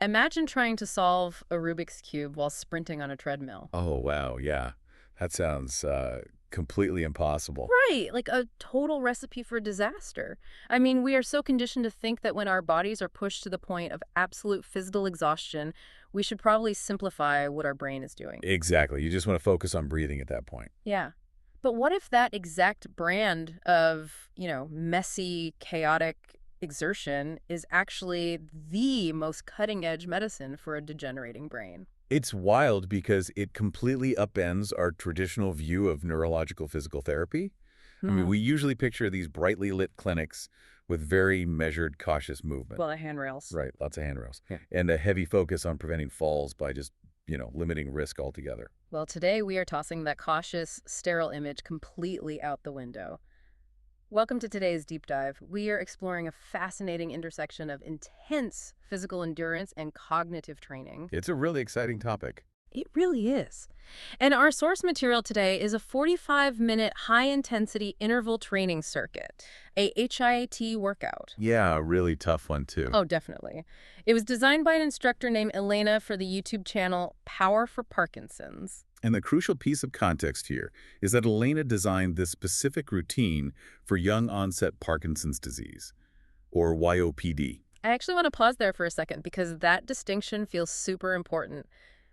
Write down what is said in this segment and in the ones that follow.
Imagine trying to solve a Rubik's Cube while sprinting on a treadmill. Oh, wow, yeah. That sounds completely impossible. Right, like a total recipe for disaster. I mean, we are so conditioned to think that when our bodies are pushed to the point of absolute physical exhaustion, we should probably simplify what our brain is doing. Exactly. You just want to focus on breathing at that point. Yeah. But what if that exact brand of, messy, chaotic exertion is actually the most cutting edge medicine for a degenerating brain? It's wild because it completely upends our traditional view of neurological physical therapy. I mean, Hmm. we usually picture these brightly lit clinics with very measured, cautious movement. Well, the handrails. Right, lots of handrails. Yeah. And a heavy focus on preventing falls by just, limiting risk altogether. Well, today we are tossing that cautious, sterile image completely out the window. Welcome to today's deep dive. We are exploring a fascinating intersection of intense physical endurance and cognitive training. It's a really exciting topic. It really is. And our source material today is a 45-minute high-intensity interval training circuit, a HIIT workout. Yeah, a really tough one, too. Oh, definitely. It was designed by an instructor named Elena for the YouTube channel Power for Parkinson's. And the crucial piece of context here is that Elena designed this specific routine for young-onset Parkinson's disease, or YOPD. I actually want to pause there for a second because that distinction feels super important.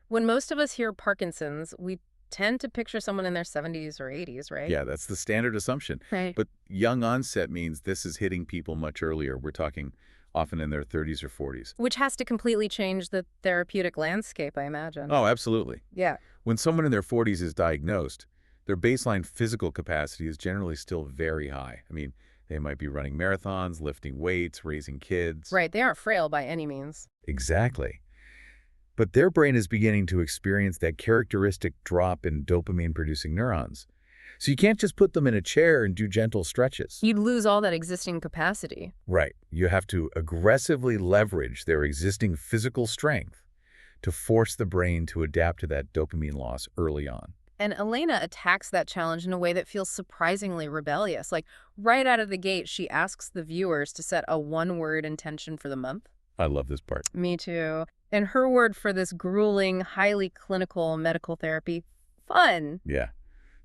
When most of us hear Parkinson's, we tend to picture someone in their 70s or 80s, right? Yeah, that's the standard assumption. Right. But young onset means this is hitting people much earlier. We're talking often in their 30s or 40s. Which has to completely change the therapeutic landscape, I imagine. Oh, absolutely. Yeah. When someone in their 40s is diagnosed, their baseline physical capacity is generally still very high. I mean, they might be running marathons, lifting weights, raising kids. Right, they aren't frail by any means. Exactly. But their brain is beginning to experience that characteristic drop in dopamine-producing neurons. So you can't just put them in a chair and do gentle stretches. You'd lose all that existing capacity. Right. You have to aggressively leverage their existing physical strength to force the brain to adapt to that dopamine loss early on. And Elena attacks that challenge in a way that feels surprisingly rebellious. Like, right out of the gate, she asks the viewers to set a one-word intention for the month. I love this part. Me too. And her word for this grueling, highly clinical medical therapy, fun. Yeah.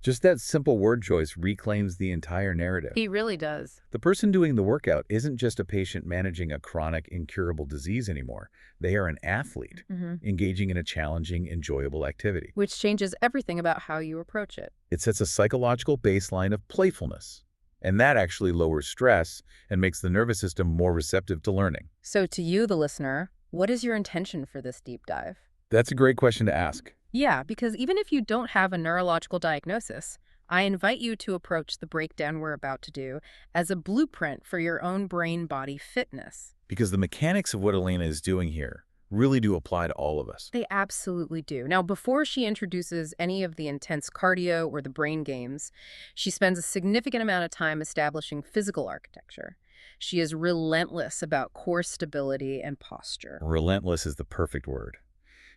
Just that simple word choice reclaims the entire narrative. He really does. The person doing the workout isn't just a patient managing a chronic, incurable disease anymore. They are an athlete engaging in a challenging, enjoyable activity. Which changes everything about how you approach it. It sets a psychological baseline of playfulness, and that actually lowers stress and makes the nervous system more receptive to learning. So to you, the listener, what is your intention for this deep dive? That's a great question to ask. Yeah, because even if you don't have a neurological diagnosis, I invite you to approach the breakdown we're about to do as a blueprint for your own brain-body fitness. Because the mechanics of what Elena is doing here really do apply to all of us. They absolutely do. Now, before she introduces any of the intense cardio or the brain games, she spends a significant amount of time establishing physical architecture. She is relentless about core stability and posture. Relentless is the perfect word.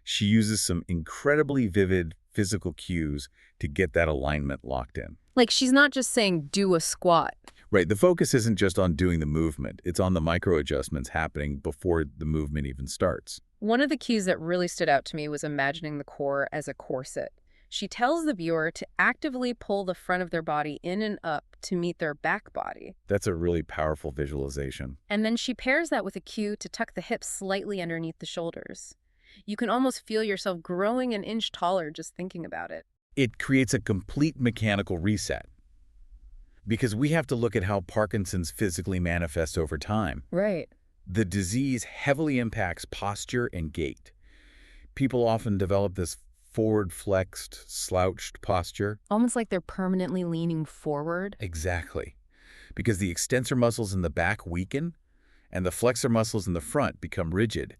She uses some incredibly vivid physical cues to get that alignment locked in. Like, she's not just saying, do a squat. Right, the focus isn't just on doing the movement. It's on the micro adjustments happening before the movement even starts. One of the cues that really stood out to me was imagining the core as a corset. She tells the viewer to actively pull the front of their body in and up to meet their back body. That's a really powerful visualization. And then she pairs that with a cue to tuck the hips slightly underneath the shoulders. You can almost feel yourself growing an inch taller just thinking about it. It creates a complete mechanical reset. Because we have to look at how Parkinson's physically manifests over time. Right. The disease heavily impacts posture and gait. People often develop this forward-flexed, slouched posture. Almost like they're permanently leaning forward. Exactly. Because the extensor muscles in the back weaken and the flexor muscles in the front become rigid.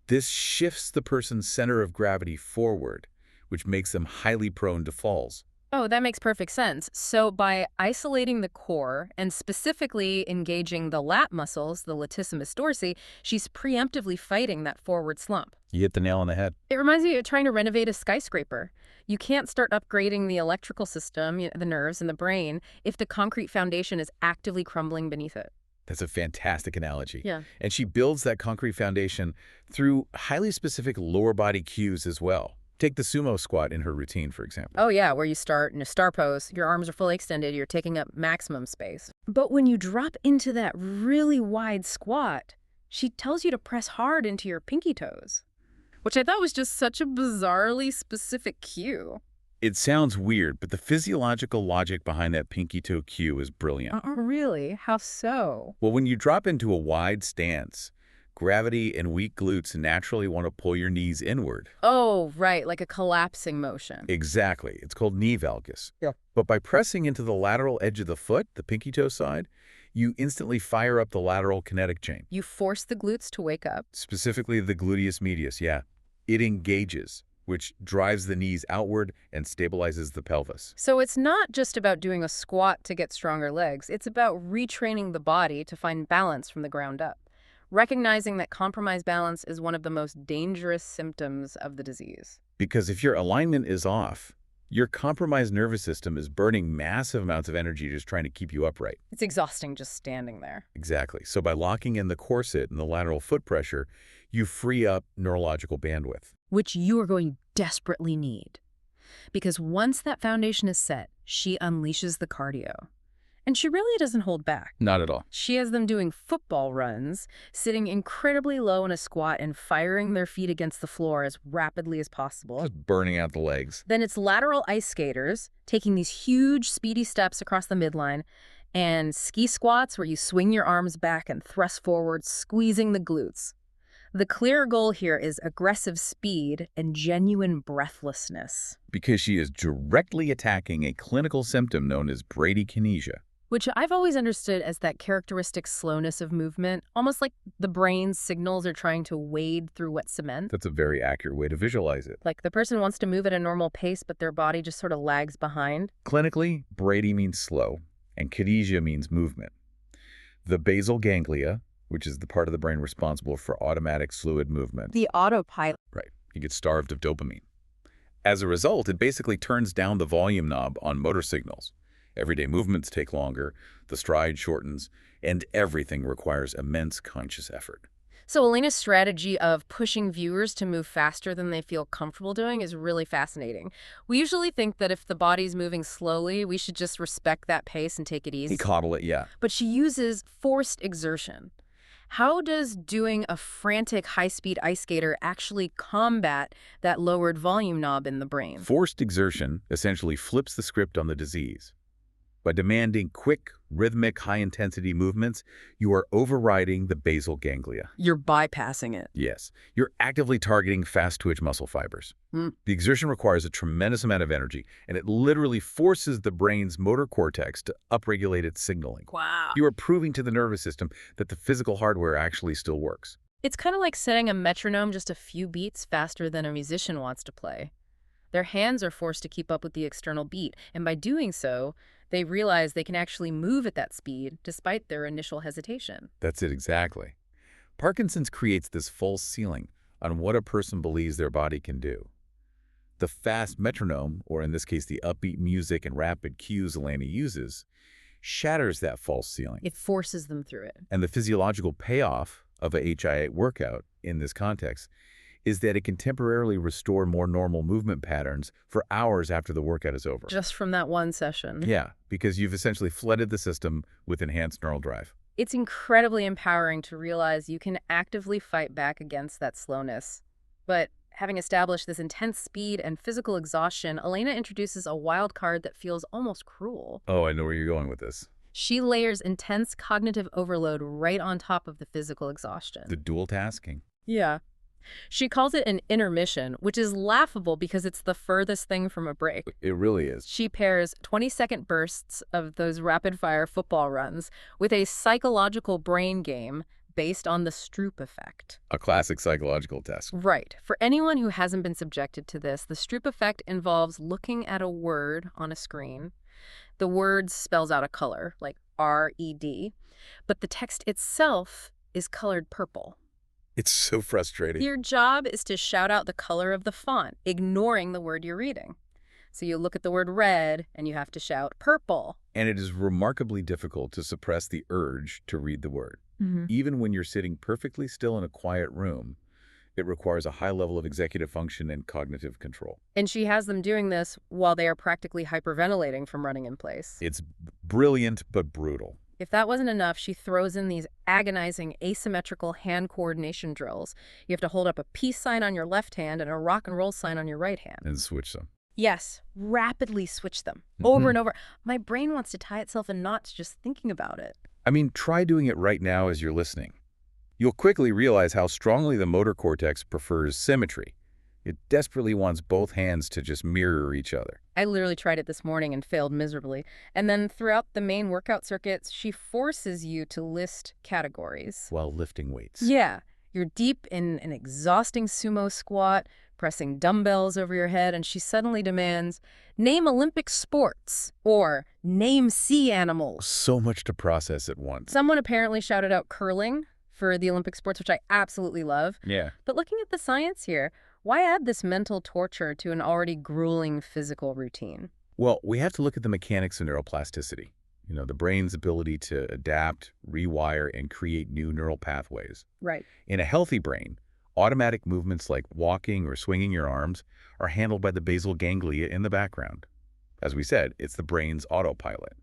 This shifts the person's center of gravity forward, which makes them highly prone to falls. Oh, that makes perfect sense. So by isolating the core and specifically engaging the lat muscles, the latissimus dorsi, she's preemptively fighting that forward slump. You hit the nail on the head. It reminds me of trying to renovate a skyscraper. You can't start upgrading the electrical system, the nerves and the brain, if the concrete foundation is actively crumbling beneath it. That's a fantastic analogy. Yeah. And she builds that concrete foundation through highly specific lower body cues as well. Take the sumo squat in her routine, for example. Oh, yeah, where you start in a star pose, your arms are fully extended, you're taking up maximum space. But when you drop into that really wide squat, she tells you to press hard into your pinky toes, which I thought was just such a bizarrely specific cue. It sounds weird, but the physiological logic behind that pinky toe cue is brilliant. Really? How so? Well, when you drop into a wide stance, gravity and weak glutes naturally want to pull your knees inward. Oh, right, like a collapsing motion. Exactly. It's called knee valgus. Yeah. But by pressing into the lateral edge of the foot, the pinky toe side, you instantly fire up the lateral kinetic chain. You force the glutes to wake up. Specifically the gluteus medius, yeah. It engages, which drives the knees outward and stabilizes the pelvis. So it's not just about doing a squat to get stronger legs. It's about retraining the body to find balance from the ground up. Recognizing that compromised balance is one of the most dangerous symptoms of the disease. Because if your alignment is off, your compromised nervous system is burning massive amounts of energy just trying to keep you upright. It's exhausting just standing there. Exactly. So by locking in the corset and the lateral foot pressure, you free up neurological bandwidth. Which you are going to desperately need. Because once that foundation is set, she unleashes the cardio. And she really doesn't hold back. Not at all. She has them doing football runs, sitting incredibly low in a squat and firing their feet against the floor as rapidly as possible. Just burning out the legs. Then it's lateral ice skaters, taking these huge, speedy steps across the midline, and ski squats where you swing your arms back and thrust forward, squeezing the glutes. The clear goal here is aggressive speed and genuine breathlessness. Because she is directly attacking a clinical symptom known as bradykinesia. Which I've always understood as that characteristic slowness of movement, almost like the brain's signals are trying to wade through wet cement. That's a very accurate way to visualize it. Like the person wants to move at a normal pace, but their body just sort of lags behind. Clinically, Brady means slow, and kinesia means movement. The basal ganglia, which is the part of the brain responsible for automatic fluid movement. The autopilot. Right. You get starved of dopamine. As a result, it basically turns down the volume knob on motor signals. Everyday movements take longer, the stride shortens, and everything requires immense conscious effort. So Elena's strategy of pushing viewers to move faster than they feel comfortable doing is really fascinating. We usually think that if the body's moving slowly, we should just respect that pace and take it easy. Coddle it, yeah. But she uses forced exertion. How does doing a frantic high-speed ice skater actually combat that lowered volume knob in the brain? Forced exertion essentially flips the script on the disease. By demanding quick, rhythmic, high-intensity movements, you are overriding the basal ganglia. You're bypassing it. Yes, you're actively targeting fast-twitch muscle fibers. The exertion requires a tremendous amount of energy, and it literally forces the brain's motor cortex to upregulate its signaling. Wow. You are proving to the nervous system that the physical hardware actually still works. It's kind of like setting a metronome just a few beats faster than a musician wants to play. Their hands are forced to keep up with the external beat, and by doing so, they realize they can actually move at that speed despite their initial hesitation. That's it exactly. Parkinson's creates this false ceiling on what a person believes their body can do. The fast metronome, or in this case the upbeat music and rapid cues Elena uses, shatters that false ceiling. It forces them through it. And the physiological payoff of a HIIT workout in this context is that it can temporarily restore more normal movement patterns for hours after the workout is over. Just from that one session. Yeah, because you've essentially flooded the system with enhanced neural drive. It's incredibly empowering to realize you can actively fight back against that slowness. But having established this intense speed and physical exhaustion, Elena introduces a wild card that feels almost cruel. Oh, I know where you're going with this. She layers intense cognitive overload right on top of the physical exhaustion. The dual tasking. Yeah. She calls it an intermission, which is laughable because it's the furthest thing from a break. It really is. She pairs 20-second bursts of those rapid-fire football runs with a psychological brain game based on the Stroop effect. A classic psychological test. Right. For anyone who hasn't been subjected to this, the Stroop effect involves looking at a word on a screen. The word spells out a color, like R-E-D, but the text itself is colored purple. It's so frustrating. Your job is to shout out the color of the font, ignoring the word you're reading. So you look at the word red and you have to shout purple. And it is remarkably difficult to suppress the urge to read the word. Even when you're sitting perfectly still in a quiet room, it requires a high level of executive function and cognitive control. And she has them doing this while they are practically hyperventilating from running in place. It's brilliant but brutal. If that wasn't enough, she throws in these agonizing asymmetrical hand coordination drills. You have to hold up a peace sign on your left hand and a rock and roll sign on your right hand. And switch them. Yes, rapidly switch them over and over. My brain wants to tie itself in knots just thinking about it. I mean, try doing it right now as you're listening. You'll quickly realize how strongly the motor cortex prefers symmetry. It desperately wants both hands to just mirror each other. I literally tried it this morning and failed miserably. And then throughout the main workout circuits, she forces you to list categories. While lifting weights. Yeah, you're deep in an exhausting sumo squat, pressing dumbbells over your head, and she suddenly demands, name Olympic sports, or name sea animals. So much to process at once. Someone apparently shouted out curling for the Olympic sports, which I absolutely love. Yeah. But looking at the science here, why add this mental torture to an already grueling physical routine? Well, we have to look at the mechanics of neuroplasticity. The brain's ability to adapt, rewire, and create new neural pathways. Right. In a healthy brain, automatic movements like walking or swinging your arms are handled by the basal ganglia in the background. As we said, it's the brain's autopilot.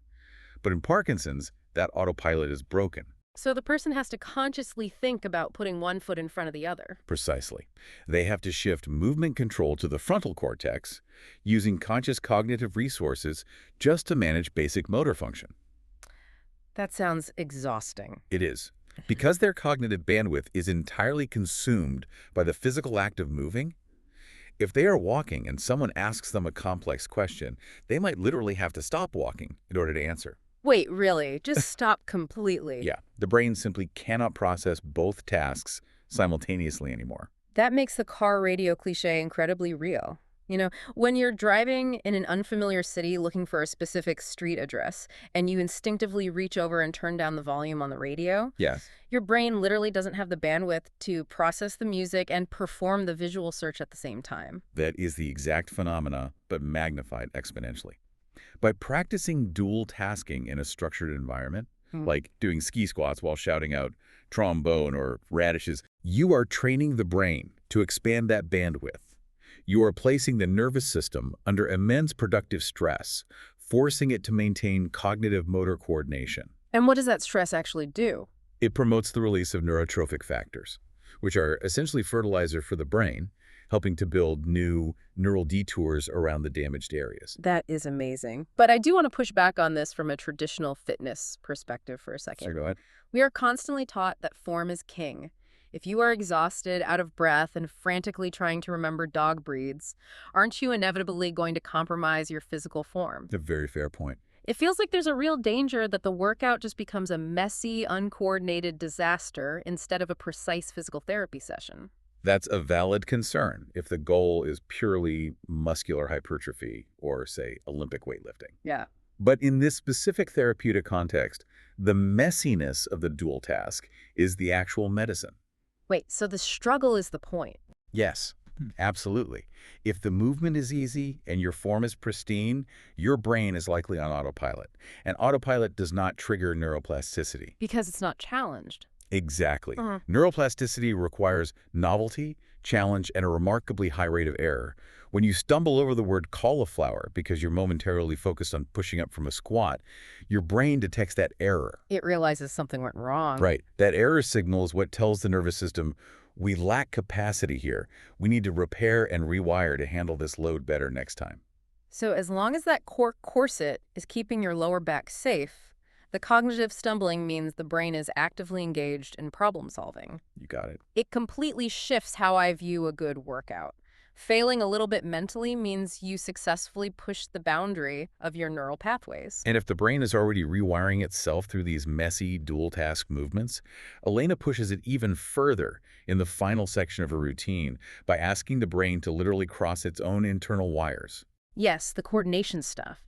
But in Parkinson's, that autopilot is broken. So the person has to consciously think about putting one foot in front of the other. Precisely. They have to shift movement control to the frontal cortex using conscious cognitive resources just to manage basic motor function. That sounds exhausting. It is. Because their cognitive bandwidth is entirely consumed by the physical act of moving, if they are walking and someone asks them a complex question, they might literally have to stop walking in order to answer. Wait, really? Just stop completely? Yeah, the brain simply cannot process both tasks simultaneously anymore. That makes the car radio cliche incredibly real. When you're driving in an unfamiliar city looking for a specific street address and you instinctively reach over and turn down the volume on the radio, Yes. your brain literally doesn't have the bandwidth to process the music and perform the visual search at the same time. That is the exact phenomena, but magnified exponentially. By practicing dual tasking in a structured environment, like doing ski squats while shouting out trombone or radishes, you are training the brain to expand that bandwidth. You are placing the nervous system under immense productive stress, forcing it to maintain cognitive motor coordination. And what does that stress actually do? It promotes the release of neurotrophic factors, which are essentially fertilizer for the brain, helping to build new neural detours around the damaged areas. That is amazing. But I do want to push back on this from a traditional fitness perspective for a second. So go ahead. We are constantly taught that form is king. If you are exhausted, out of breath, and frantically trying to remember dog breeds, aren't you inevitably going to compromise your physical form? A very fair point. It feels like there's a real danger that the workout just becomes a messy, uncoordinated disaster instead of a precise physical therapy session. That's a valid concern if the goal is purely muscular hypertrophy or, say, Olympic weightlifting. Yeah. But in this specific therapeutic context, the messiness of the dual task is the actual medicine. Wait, so the struggle is the point? Yes, absolutely. If the movement is easy and your form is pristine, your brain is likely on autopilot. And autopilot does not trigger neuroplasticity. Because it's not challenged. Exactly. Neuroplasticity requires novelty, challenge, and a remarkably high rate of error. When you stumble over the word cauliflower because you're momentarily focused on pushing up from a squat, your brain detects that error. It realizes something went wrong. Right. That error signal is what tells the nervous system, we lack capacity here. We need to repair and rewire to handle this load better next time. So as long as that core corset is keeping your lower back safe, the cognitive stumbling means the brain is actively engaged in problem solving. You got it. It completely shifts how I view a good workout. Failing a little bit mentally means you successfully push the boundary of your neural pathways. And if the brain is already rewiring itself through these messy dual-task movements, Elena pushes it even further in the final section of her routine by asking the brain to literally cross its own internal wires. Yes, the coordination stuff.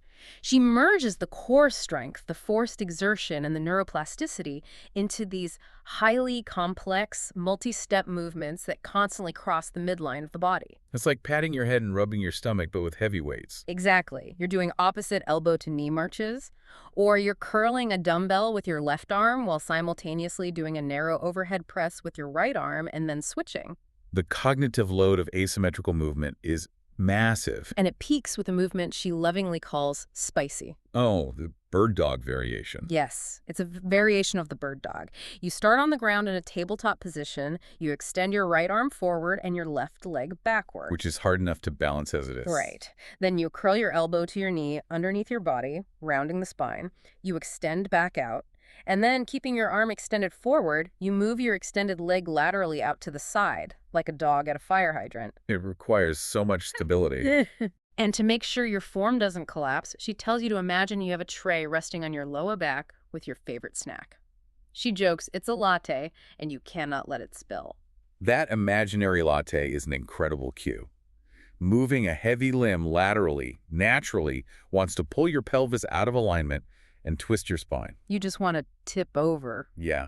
She merges the core strength, the forced exertion, and the neuroplasticity into these highly complex, multi-step movements that constantly cross the midline of the body. It's like patting your head and rubbing your stomach, but with heavy weights. Exactly. You're doing opposite elbow to knee marches, or you're curling a dumbbell with your left arm while simultaneously doing a narrow overhead press with your right arm and then switching. The cognitive load of asymmetrical movement is massive. And it peaks with a movement she lovingly calls spicy. Oh, the bird dog variation, Yes, it's a variation of the bird dog. You start on the ground in a tabletop position, you extend your right arm forward and your left leg backward. which is hard enough to balance as it is. Right. Then you curl your elbow to your knee underneath your body, rounding the spine. You extend back out. And then, keeping your arm extended forward, you move your extended leg laterally out to the side, like a dog at a fire hydrant. It requires so much stability. And to make sure your form doesn't collapse, she tells you to imagine you have a tray resting on your lower back with your favorite snack. She jokes it's a latte, and you cannot let it spill. That imaginary latte is an incredible cue. Moving a heavy limb laterally, naturally, wants to pull your pelvis out of alignment and twist your spine. You just want to tip over. Yeah.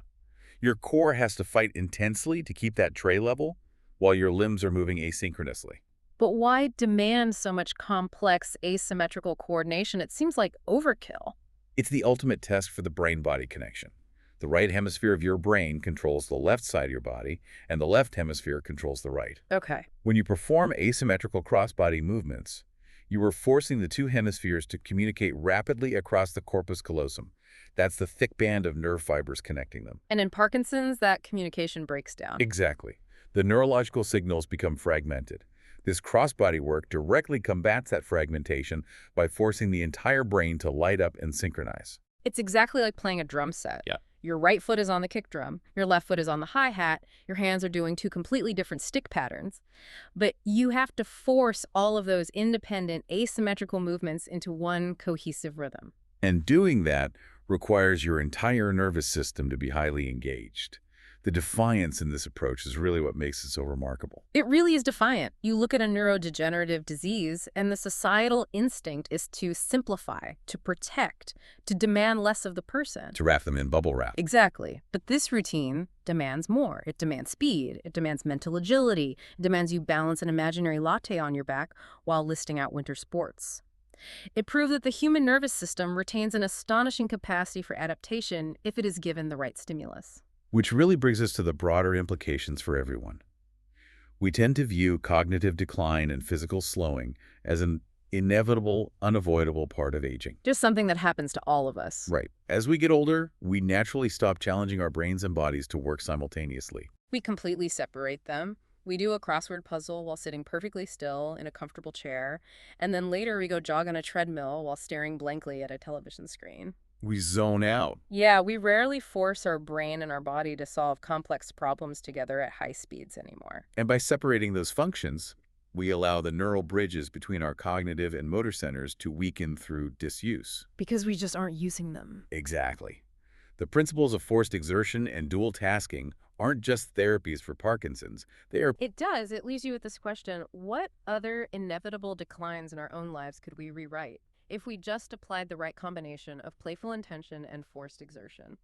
Your core has to fight intensely to keep that tray level, while your limbs are moving asynchronously. But why demand so much complex asymmetrical coordination? It seems like overkill. It's the ultimate test for the brain-body connection. The right hemisphere of your brain controls the left side of your body, and the left hemisphere controls the right. Okay. When you perform asymmetrical cross-body movements, you are forcing the two hemispheres to communicate rapidly across the corpus callosum. That's the thick band of nerve fibers connecting them. And in Parkinson's, that communication breaks down. Exactly. The neurological signals become fragmented. This cross-body work directly combats that fragmentation by forcing the entire brain to light up and synchronize. It's exactly like playing a drum set. Yeah. Your right foot is on the kick drum, your left foot is on the hi-hat, your hands are doing two completely different stick patterns. But you have to force all of those independent, asymmetrical movements into one cohesive rhythm. And doing that requires your entire nervous system to be highly engaged. The defiance in this approach is really what makes it so remarkable. It really is defiant. You look at a neurodegenerative disease, and the societal instinct is to simplify, to protect, to demand less of the person. To wrap them in bubble wrap. Exactly. But this routine demands more. It demands speed. It demands mental agility. It demands you balance an imaginary latte on your back while listing out winter sports. It proved that the human nervous system retains an astonishing capacity for adaptation if it is given the right stimulus. Which really brings us to the broader implications for everyone. We tend to view cognitive decline and physical slowing as an inevitable, unavoidable part of aging. Just something that happens to all of us. Right. As we get older, we naturally stop challenging our brains and bodies to work simultaneously. We completely separate them. We do a crossword puzzle while sitting perfectly still in a comfortable chair, and then later we go jog on a treadmill while staring blankly at a television screen. We zone out. Yeah, we rarely force our brain and our body to solve complex problems together at high speeds anymore. And by separating those functions, we allow the neural bridges between our cognitive and motor centers to weaken through disuse. Because we just aren't using them. Exactly. The principles of forced exertion and dual tasking aren't just therapies for Parkinson's. They are. It does. It leaves you with this question: what other inevitable declines in our own lives could we rewrite if we just applied the right combination of playful intention and forced exertion?